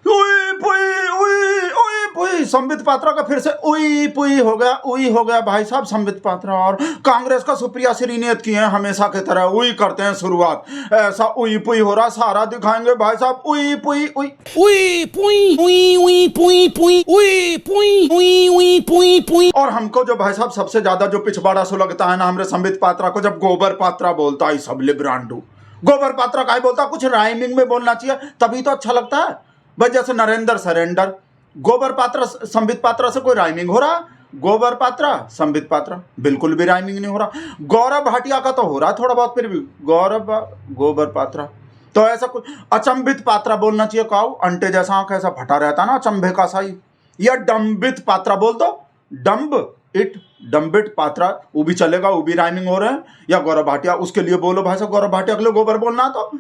उई पुई उई पुई संबित पात्रा का फिर से उई पुई हो गया भाई साहब। संबित पात्रा और कांग्रेस का सुप्रिया श्रीनेत की है हमेशा की तरह उई करते हैं शुरुआत, ऐसा उई पुई हो रहा सारा दिखाएंगे भाई साहब। उई पुई उई उई पुई उई उई पुई पुई उई पुई उई उई पुई पुई। और हमको जो भाई साहब सबसे ज्यादा जो पिछवाड़ा सो लगता है ना हमारे संबित पात्रा को, जब गोबर पात्रा बोलता है सब लिब्रांडू। गोबर पात्रा का ही बोलता, कुछ राइमिंग में बोलना चाहिए तभी तो अच्छा लगता है भाई। जैसे नरेंद्र सरेंडर, गोबर पात्रा संबित पात्रा से कोई राइमिंग हो रहा? गोबर पात्रा संबित पात्रा बिल्कुल भी राइमिंग नहीं हो रहा। गौरव भाटिया का तो हो रहा थोड़ा बहुत, फिर भी गौरव गोबर पात्रा तो ऐसा कुछ। अचंबित पात्रा बोलना चाहिए, काऊ अंटे जैसा आंख ऐसा फटा रहता ना अचंभे का साई। या डम्बित पात्रा बोल दो, डम्ब इट डम्बिट पात्रा वो भी चलेगा, वो भी राइमिंग हो रहे हैं। या गौरव भाटिया उसके लिए बोलो भाई साहब, गौरव भाटिया के लिए गोबर बोलना तो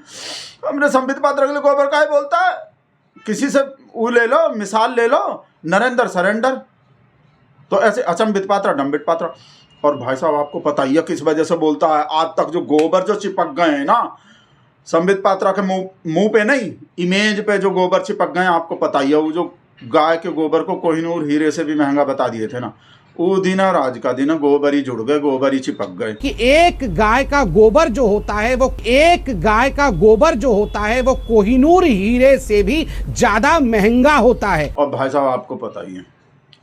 हमने संबित पात्रा के लिए गोबर का ही बोलता है। किसी से वो ले लो, मिसाल ले लो, नरेंद्र सरेंडर। तो ऐसे अचंबित पात्रा डम्बित पात्रा। और भाई साहब आपको पता ही है किस वजह से बोलता है, आज तक जो गोबर जो चिपक गए हैं ना संबित पात्रा के मुंह पे नहीं, इमेज पे जो गोबर चिपक गए हैं, आपको पता ही है। वो जो गाय के गोबर को कोहिनूर हीरे से भी महंगा बता दिए थे ना, वो दिन और आज का दिन गोबर ही जुड़ गए, गोबर ही चिपक गए। कि एक गाय का गोबर जो होता है वो कोहिनूर हीरे से भी ज्यादा महंगा होता है। और भाई साहब आपको पता ही है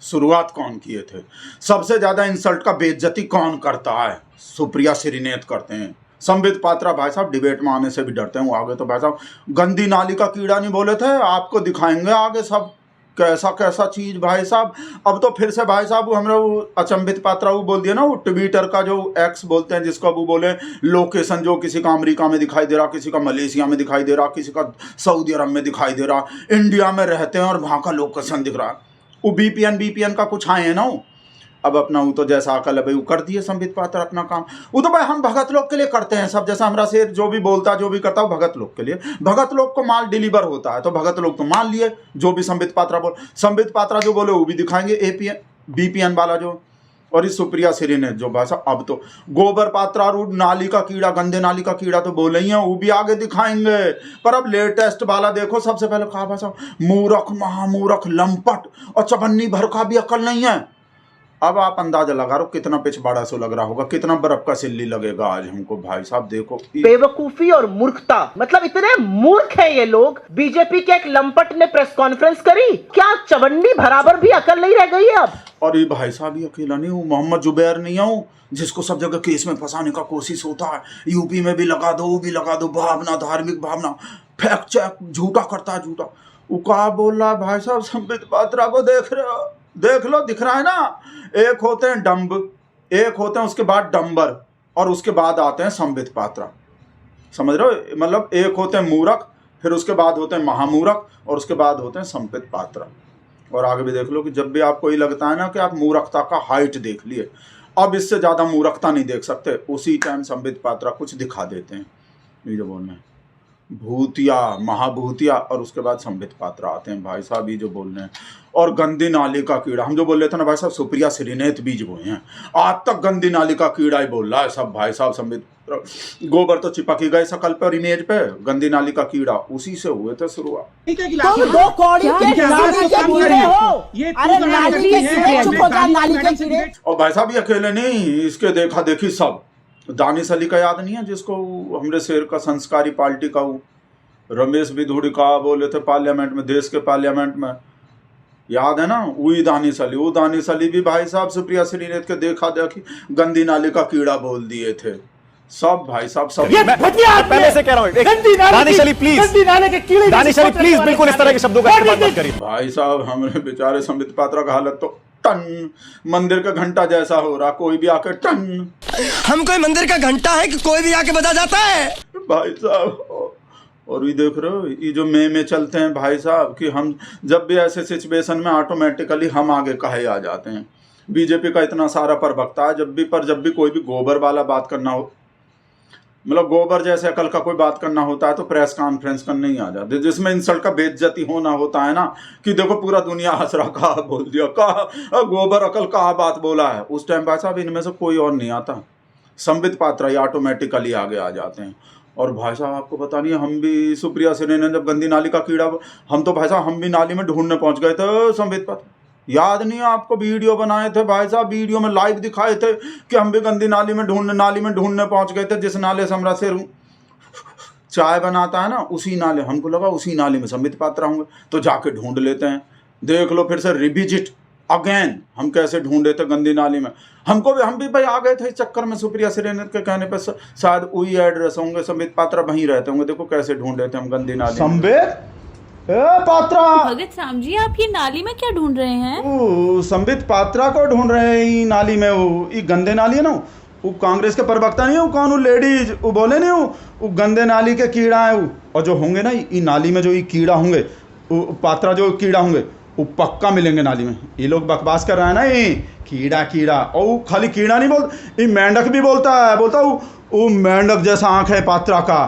शुरुआत कौन किए थे, सबसे ज्यादा इंसल्ट का बेइज्जती कौन करता है? सुप्रिया श्रीनेत करते हैं। संबित पात्रा भाई साहब डिबेट में आने से भी डरते हैं। वो आगे तो भाई साहब गंदी नाली का कीड़ा नहीं बोले थे, आपको दिखाएंगे आगे सब कैसा कैसा चीज भाई साहब। अब तो फिर से भाई साहब हमने वो अचंबित पात्रा वो बोल दिया ना, वो ट्विटर का जो एक्स बोलते हैं जिसको वो बोले लोकेशन, जो किसी का अमेरिका में दिखाई दे रहा, किसी का मलेशिया में दिखाई दे रहा, किसी का सऊदी अरब में दिखाई दे रहा, इंडिया में रहते हैं और वहाँ का लोकेशन दिख रहा है। वो बीपीएन का कुछ आए हैं ना वो। अब अपना वो तो जैसा अकल है भाई वो कर दिए संबित पात्रा अपना काम। वो तो भाई हम भगत लोग के लिए करते हैं सब, जैसा हमारा शेर जो भी बोलता जो भी करता है भगत लोग के लिए। भगत लोग को माल डिलीवर होता है तो भगत लोग तो मान लिए जो भी संबित पात्रा बोल। संबित पात्रा जो बोले वो भी दिखाएंगे, एपीएन बीपीएन वाला जो। और इस सुप्रिया श्रीनेत जो भाषा, अब तो गोबर पात्रा रूड नाली का कीड़ा, गंदे नाली का कीड़ा तो बोले ही हैं, वो भी आगे दिखाएंगे। पर अब लेटेस्ट वाला देखो, सबसे पहले कहा भाषा मूर्ख महामूर्ख लंपट और चबन्नी भर का भी अकल नहीं है। अब आप अंदाजा लगा रहे हो कितना पिछवाड़ा सो लग रहा होगा, कितना बर्फ का सिल्ली लगेगा आज हमको भाई साहब। देखो बेवकूफी और मूर्खता, मतलब इतने मूर्ख हैं ये लोग। बीजेपी के एक लंपट ने प्रेस कॉन्फ्रेंस करी, क्या चवन्नी बराबर भी अकल नहीं रह गई है अब। और ये भाई साहब ये अकेला नहीं हूँ, मोहम्मद जुबैर नहीं हूँ जिसको सब जगह केस में फंसाने का कोशिश होता है। यूपी में भी लगा दो, वो भी लगा दो, भावना धार्मिक भावना, फैक्ट चेक झूठा करता है झूठा। वो क्या बोल रहा है भाई साहब, संबित पात्रा को देख रहे हो, देख लो दिख रहा है ना। एक होते हैं डम्ब, एक होते हैं उसके बाद डम्बर, और उसके बाद आते हैं संबित पात्रा। समझ रहे हो, मतलब एक होते हैं मूर्ख, फिर उसके बाद होते हैं महामूर्ख, और उसके बाद होते हैं संबित पात्रा। और आगे भी देख लो कि जब भी आपको ये लगता है ना कि आप मूर्खता का हाइट देख लिए, अब इससे ज्यादा मूर्खता नहीं देख सकते, उसी टाइम संबित पात्रा कुछ दिखा देते हैं। ये जो बोलना है भूतिया महाभूतिया, और उसके बाद संबित पात्रा आते हैं भाई साहब ये जो बोल रहे हैं। और गंदी नाली का कीड़ा, हम जो बोल रहे थे ना भाई साहब सुप्रिया श्रीनेत बीज बोए हैं, आज तक गंदी नाली का कीड़ा ही बोल रहा है सब भाई साहब। संबित गोबर तो चिपक ही गए शकल पे और इमेज पे, गंदी नाली का कीड़ा उसी से हुए थे शुरुआत। तुम दो कौड़ी के नाली के कीड़े हो। अरे नाली के चुप हो जा, नाली के कीड़े। और भाई साहब ये अकेले नहीं, इसके देखा देखी सब। दानिश अली का याद नहीं है जिसको हमरे शेर का संस्कारी पार्टी का वो रमेश बिधूड़ी का बोले थे पार्लियामेंट में, देश के पार्लियामेंट में, याद है ना? वही दानिश अली। वो दानिश अली भी भाई साहब सुप्रिया श्रीनेत के देखा देखी गंदी नाली का कीड़ा बोल दिए थे सब भाई साहब सब। पहले से कह रहा हूं दानिश अली प्लीज, दानिश अली प्लीज बिल्कुल इस तरह के शब्दों का इस्तेमाल मत करिए। भाई साहब हमारे बेचारे संबित पात्रा का हालत तो टन मंदिर का घंटा जैसा हो रहा, कोई भी आके टन। हम कोई मंदिर का घंटा है कि कोई भी आके बजा जाता है भाई साहब। और ये देख रहे हो ये जो में चलते हैं भाई साहब कि हम जब भी ऐसे सिचुएशन में ऑटोमेटिकली हम आगे कहे आ जाते हैं। बीजेपी का इतना सारा प्रवक्ता है, जब भी कोई भी गोबर वाला बात करना हो, मतलब गोबर जैसे अकल का कोई बात करना होता है तो प्रेस कॉन्फ्रेंस करने ही आ जाते, जिसमें इंसल्ट का बेइज्जती होना होता है ना कि देखो पूरा दुनिया हंस रहा, कहा बोल दिया, कहा गोबर अकल कहा बात बोला है। उस टाइम भाई साहब इनमें से कोई और नहीं आता, संबित पात्रा ही ऑटोमेटिकली आगे आ जाते हैं। और भाई साहब आपको पता नहीं है, हम भी सुप्रिया सेन ने जब गंदी नाली का कीड़ा, हम तो भाई साहब हम भी नाली में ढूंढने पहुंच गए थे संबित पात्रा। याद नहीं है आपको, वीडियो बनाए थे भाई साहब, वीडियो में लाइव दिखाए थे कि हम भी गंदी नाली में ढूंढने पहुंच गए थे, जिस नाले से हमारा शेर चाय बनाता है ना, उसी नाले। हमको लगा उसी नाले में संबित पात्रा होंगे, तो जाके ढूंढ लेते हैं। देख लो फिर से रिविजिट अगेन, हम कैसे ढूंढे थे गंदी नाली में। हम भी भाई आ गए थे इस चक्कर में, सुप्रिया सेन के कहने पे शायद वही एड्रेस होंगे, संबित पात्रा वहीं रहते होंगे। देखो कैसे ढूंढे थे हम गंदी नाली। संबित पात्रा, भगत राम जी, आप ये नाली में क्या ढूंढ रहे हैं? वो संबित पात्रा को ढूंढ रहे हैं नाली में। वो ये गंदे नाली है ना, वो कांग्रेस के प्रवक्ता नहीं हो, कौन वो लेडीज वो बोले नहीं वो गंदे नाली के कीड़ा है वो। और जो होंगे ना ये नाली में, जो ये कीड़ा होंगे, वो पात्रा जो कीड़ा होंगे, वो पक्का मिलेंगे नाली में। ये लोग बकवास कर रहा है ना, ये कीड़ा। और वो खाली कीड़ा नहीं बोलता, ये मेंढक भी बोलता है, वो मेंढक जैसा आंख है पात्रा का।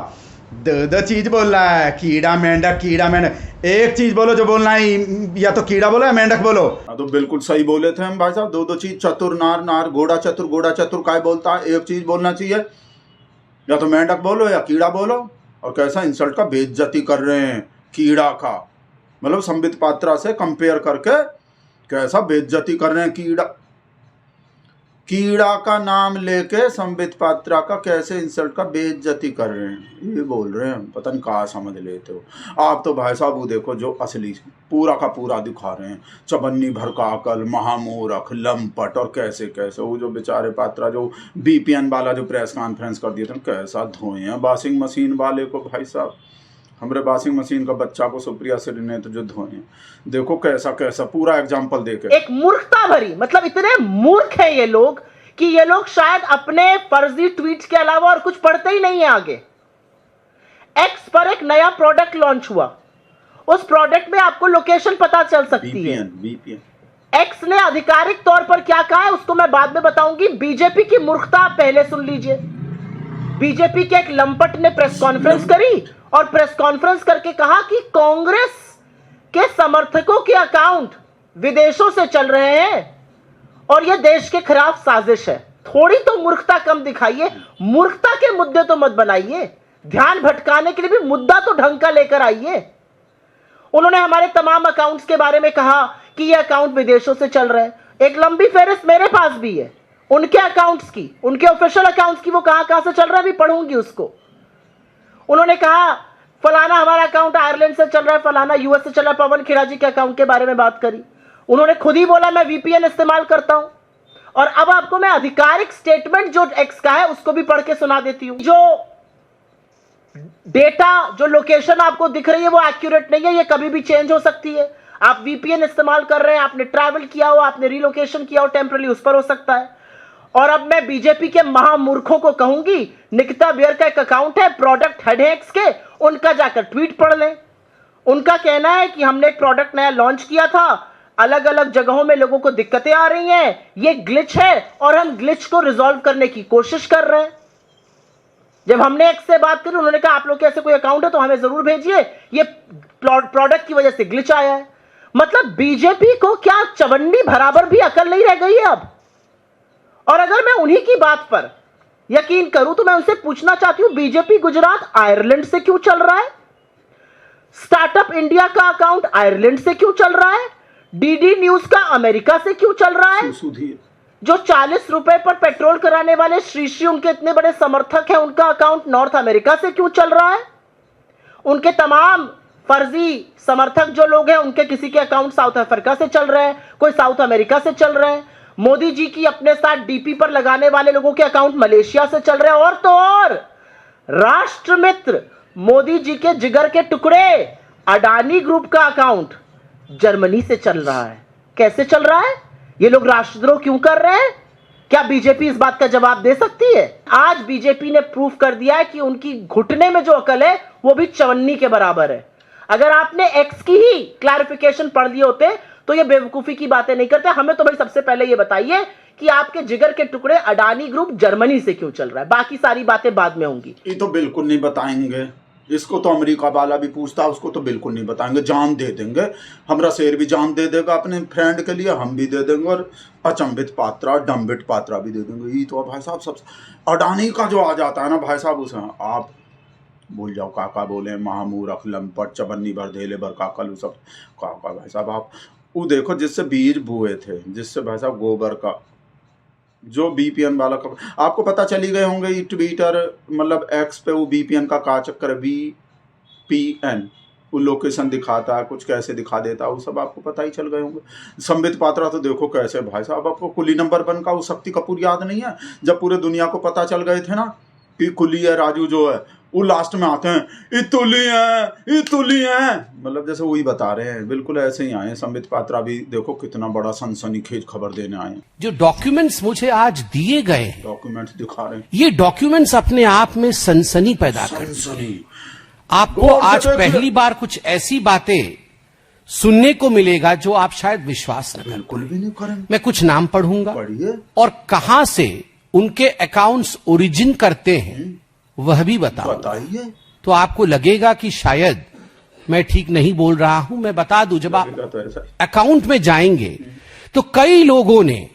दो चीज बोल रहा है, कीड़ा मेंढक। एक चीज बोलो जो बोलना है, या तो कीड़ा बोलो या मेंढक बोलो। तो बिल्कुल सही बोले थे हम भाई साहब, दो चीज, चतुर नार, घोड़ा चतुर काय बोलता है, एक चीज बोलना चाहिए, या तो मेंढक बोलो या कीड़ा बोलो। और कैसा इंसल्ट का बेइज्जती कर रहे हैं कीड़ा का, मतलब संबित पात्रा से कंपेयर करके कैसा बेइज्जती कर रहे हैं। कीड़ा का नाम लेके संबित पात्रा का कैसे इंसल्ट का बेइज्जती कर रहे हैं, ये बोल रहे हैं। पता नहीं कहाँ समझ लेते हो आप तो भाई साहब। वो देखो जो असली पूरा का पूरा दिखा रहे हैं, चबन्नी भर का अकल, महामूर्ख, लंपट, और कैसे वो जो बेचारे पात्रा जो बीपीएन वाला जो प्रेस कॉन्फ्रेंस कर दिए थे, कैसा धोए हैं वॉशिंग मशीन वाले को भाई साहब। हमारे वॉशिंग मशीन का बच्चा को सुप्रिया सेन ने तो जो धोए, देखो कैसा पूरा एग्जाम्पल देके। एक मूर्खता भरी, मतलब इतने मूर्ख हैं ये लोग कि ये लोग शायद अपने फर्जी ट्वीट्स के अलावा और कुछ पढ़ते ही नहीं है आगे। एक्स पर एक नया प्रोडक्ट लॉन्च हुआ, उस प्रोडक्ट में आपको लोकेशन पता चल सकती है। एक्स ने आधिकारिक तौर पर क्या कहा है उसको मैं बाद में बताऊंगी। बीजेपी की मूर्खता आप पहले सुन लीजिए। बीजेपी के एक लंपट ने प्रेस कॉन्फ्रेंस करी और प्रेस कॉन्फ्रेंस करके कहा कि कांग्रेस के समर्थकों के अकाउंट विदेशों से चल रहे हैं और यह देश के खिलाफ साजिश है। थोड़ी तो मूर्खता कम दिखाइए, मूर्खता के मुद्दे तो मत बनाइए, ध्यान भटकाने के लिए भी मुद्दा तो ढंग का लेकर आइए। उन्होंने हमारे तमाम अकाउंट्स के बारे में कहा कि ये अकाउंट विदेशों से चल रहे हैं। एक लंबी फेहरिस्त मेरे पास भी है उनके अकाउंट्स की, उनके ऑफिशियल अकाउंट्स की, वो कहां से चल रहा है भी पढ़ूंगी उसको। उन्होंने कहा फलाना हमारा अकाउंट आयरलैंड से चल रहा है, फलाना यूएस से चल रहा है। पवन खेड़ा जी के अकाउंट के बारे में बात करी, उन्होंने खुद ही बोला मैं वीपीएन इस्तेमाल करता हूं। और अब आपको मैं आधिकारिक स्टेटमेंट जो एक्स का है उसको भी पढ़ के सुना देती हूं। जो डेटा, जो लोकेशन आपको दिख रही है वो एक्यूरेट नहीं है, ये कभी भी चेंज हो सकती है। आप वीपीएन इस्तेमाल कर रहे हैं, आपने ट्रैवल किया हो, आपने रिलोकेशन किया हो टेम्पररी, उस पर हो सकता है। और अब मैं बीजेपी के महामूर्खों को कहूंगी, निकिता बियर का एक अकाउंट है प्रोडक्ट हेडेक्स के, उनका जाकर ट्वीट पढ़ लें। उनका कहना है कि हमने एक प्रोडक्ट नया लॉन्च किया था, अलग अलग जगहों में लोगों को दिक्कतें आ रही हैं, ये ग्लिच है और हम ग्लिच को रिजॉल्व करने की कोशिश कर रहे हैं। जब हमने एक्स से बात करी, उन्होंने कहा आप लोग के ऐसे कोई अकाउंट है तो हमें जरूर भेजिए, ये प्रोडक्ट की वजह से ग्लिच आया है। मतलब बीजेपी को क्या चवन्नी बराबर भी अकल नहीं रह गई है अब। और अगर मैं उन्हीं की बात पर यकीन करूं तो मैं उनसे पूछना चाहती हूं, बीजेपी गुजरात आयरलैंड से क्यों चल रहा है? स्टार्टअप इंडिया का अकाउंट आयरलैंड से क्यों चल रहा है? डीडी न्यूज का अमेरिका से क्यों चल रहा है? जो 40 रुपए पर पेट्रोल कराने वाले श्री उनके इतने बड़े समर्थक हैं, उनका अकाउंट नॉर्थ अमेरिका से क्यों चल रहा है? उनके तमाम फर्जी समर्थक जो लोग हैं, उनके किसी के अकाउंट साउथ अफ्रीका से चल रहे हैं, कोई साउथ अमेरिका से चल रहे हैं। मोदी जी की अपने साथ डीपी पर लगाने वाले लोगों के अकाउंट मलेशिया से चल रहे हैं। और तो और राष्ट्र मित्र मोदी जी के जिगर के टुकड़े अडानी ग्रुप का अकाउंट जर्मनी से चल रहा है। कैसे चल रहा है? ये लोग राष्ट्रद्रोह क्यों कर रहे हैं? क्या बीजेपी इस बात का जवाब दे सकती है? आज बीजेपी ने प्रूफ कर दिया है कि उनकी घुटने में जो अकल है वो भी चवन्नी के बराबर है। अगर आपने एक्स की ही क्लैरिफिकेशन पढ़ लिए होते तो ये बेवकूफी की बातें नहीं करते। हमें तो भाई सबसे पहले ये बताइए कि आपके जिगर के टुकड़े अडानी ग्रुप जर्मनी से क्यों चल रहा है? बाकी सारी बातें बाद में होंगी। ये तो बिल्कुल नहीं बताएंगे। इसको तो अमेरिका वाला भी पूछता है, उसको तो बिल्कुल नहीं बताएंगे। जान दे देंगे, हमारा शेर भी जान दे देगा अपने फ्रेंड के लिए, हम भी दे देंगे, और अचंभित पात्रा, डम्बित पात्रा भी दे देंगे। ये तो भाई साहब सब अडानी का जो आ जाता है ना भाई साहब, उसे आप भूल जाओ काका बोले, महामूरख, लंपट, चबन्नी भर धेले भर काकल, सब काका भाई साहब। आप वो देखो जिससे बीज बोए थे, जिससे भाई साहब गोबर का जो बीपीएन वाला का, आपको पता चली गए होंगे ये ट्विटर मतलब एक्स पे वो बीपीएन का चक्कर है, VPN वो लोकेशन दिखाता है, कुछ कैसे दिखा देता है, वो सब आपको पता ही चल गए होंगे। संबित पात्रा तो देखो कैसे भाई साहब, आपको कुली नंबर 1 का वो शक्ति कपूर याद नहीं है, जब पूरे दुनिया को पता चल गए थे ना कि कुली है राजू जो है, वो लास्ट में आते हैं इतुली है, मतलब जैसे वही बता रहे हैं, बिल्कुल ऐसे ही आए हैं। संबित पात्रा भी देखो कितना बड़ा सनसनीखेज खबर देने आए हैं। जो डॉक्यूमेंट्स मुझे आज दिए गए हैं, डॉक्यूमेंट्स दिखा रहे हैं, ये डॉक्यूमेंट्स अपने आप में सनसनी पैदा कर, सनसनी। आपको आज पहली बार कुछ ऐसी बातें सुनने को मिलेगा जो आप शायद विश्वास न करें। बिल्कुल भी नहीं करेंगे। मैं कुछ नाम पढ़ूंगा पढ़िए, और कहां से उनके अकाउंट्स ओरिजिन करते हैं वह भी बताइए। तो आपको लगेगा कि शायद मैं ठीक नहीं बोल रहा हूं। मैं बता दूं, जब आप तो अकाउंट में जाएंगे तो कई लोगों ने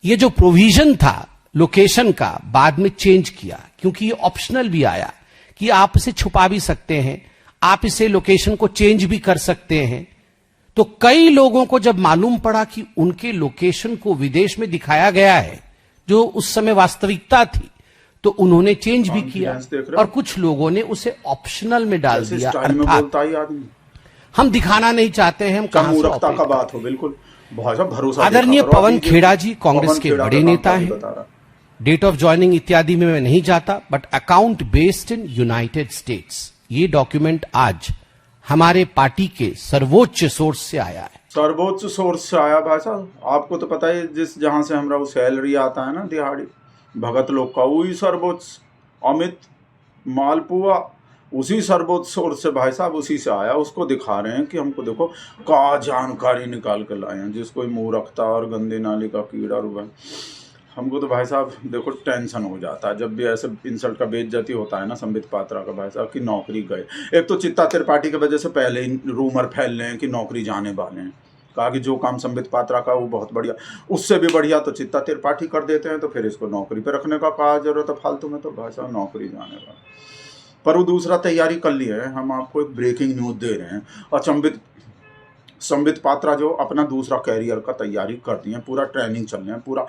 ये जो प्रोविजन था लोकेशन का बाद में चेंज किया, क्योंकि ये ऑप्शनल भी आया कि आप इसे छुपा भी सकते हैं, आप इसे लोकेशन को चेंज भी कर सकते हैं। तो कई लोगों को जब मालूम पड़ा कि उनके लोकेशन को विदेश में दिखाया गया है जो उस समय वास्तविकता थी, तो उन्होंने चेंज भी किया, और कुछ लोगों ने उसे ऑप्शनल में डाल दिया। अर्थात हम दिखाना नहीं चाहते हैं हम कहां से ऑपरेट का बात हो। बिल्कुल भरोसा। आदरणीय पवन खेड़ा जी कांग्रेस के बड़े नेता हैं। डेट ऑफ ज्वाइनिंग इत्यादि में मैं नहीं जाता, but account based in United states, ये डॉक्यूमेंट आज हमारे पार्टी के सर्वोच्च सोर्स से आया है। सर्वोच्च सोर्स से आया भाई साहब। आपको तो पता है जिस जहां से हमारा वो सैलरी आता है ना दिहाड़ी भगत लोग का, वही सर्वोच्च अमित मालपुआ, उसी सर्वोच्च सोर्स से भाई साहब, उसी से आया। उसको दिखा रहे हैं कि हमको देखो का जानकारी निकाल कर लाए हैं, जिसको मूर्खता और गंदे नाली का कीड़ा रुआ। हमको तो भाई साहब देखो टेंशन हो जाता है जब भी ऐसे इंसल्ट का बेइज्जती होता है ना संबित पात्रा का भाई साहब की नौकरी गए। एक तो चित्ता त्रिपाठी की वजह से पहले ही रूमर फैल रहे हैं कि नौकरी जाने वाले हैं। कहा कि जो काम संबित पात्रा का वो बहुत बढ़िया, उससे भी बढ़िया तो चित्ता त्रिपाठी कर देते हैं, तो फिर इसको नौकरी पे रखने का कहा जरूरत है फालतू में, तो भाई साहब नौकरी जाने वाला। पर वो दूसरा तैयारी कर लिया है। हम आपको एक ब्रेकिंग न्यूज़ दे रहे हैं, और संबित पात्रा जो अपना दूसरा कैरियर का तैयारी कर दी है, पूरा ट्रेनिंग चल रहे हैं, पूरा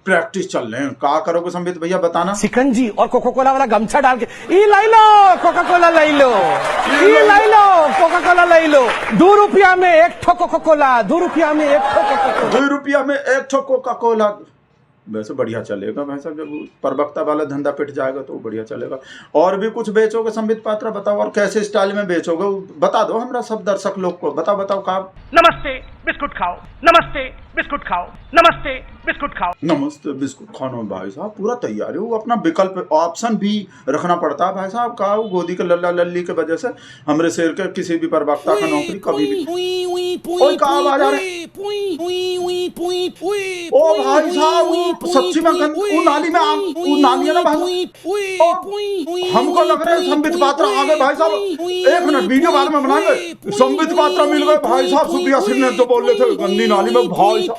प्रैक्टिस चल रहे हैं। क्या करोगे संबित भैया बताना? सिकंजी और कोका कोला वाला गमछा डाल के ई लाई लो कोका कोला लाई लो, ई लाई लो कोका कोला लाई लो, 2 रुपया में एक ठो कोका कोला, 2 रुपया में एक ठो कोका कोला, 2 रुपया में एक ठो कोका कोला। वैसे बढ़िया चलेगा भाई साहब, जब परबक्ता वाला धंधा पिट जाएगा तो बढ़िया चलेगा। और भी कुछ बेचोगे संबित पात्रा बताओ, और कैसे स्टाइल में बेचोगे बता दो हमरा सब दर्शक लोग को, बताओ का। नमस्ते बिस्कुट खाओ, नमस्ते बिस्कुट खाओ, नमस्ते बिस्कुट खाओ, नमस्ते बिस्कुट खानो। भाई साहब पूरा तैयारी हो, अपना विकल्प ऑप्शन भी रखना पड़ता है भाई साहब का। गोदी के लल्ला लल्ली के वजह से हमरे शेर के किसी भी परबक्ता का नौकरी कभी भी। ओए कहाँ आवाज आ रहे? ओ भाई साहब सच्ची में वो नाली में वो नाली है ना भाई, हमको लग रहा है संबित पात्रा आ गए भाई साहब। 1 मिनट वीडियो बाद में बनाएंगे। संबित पात्रा मिल गए भाई साहब, सुप्रिया सिंह ने जो बोल रहे थे गंदी नाली में भाई साहब।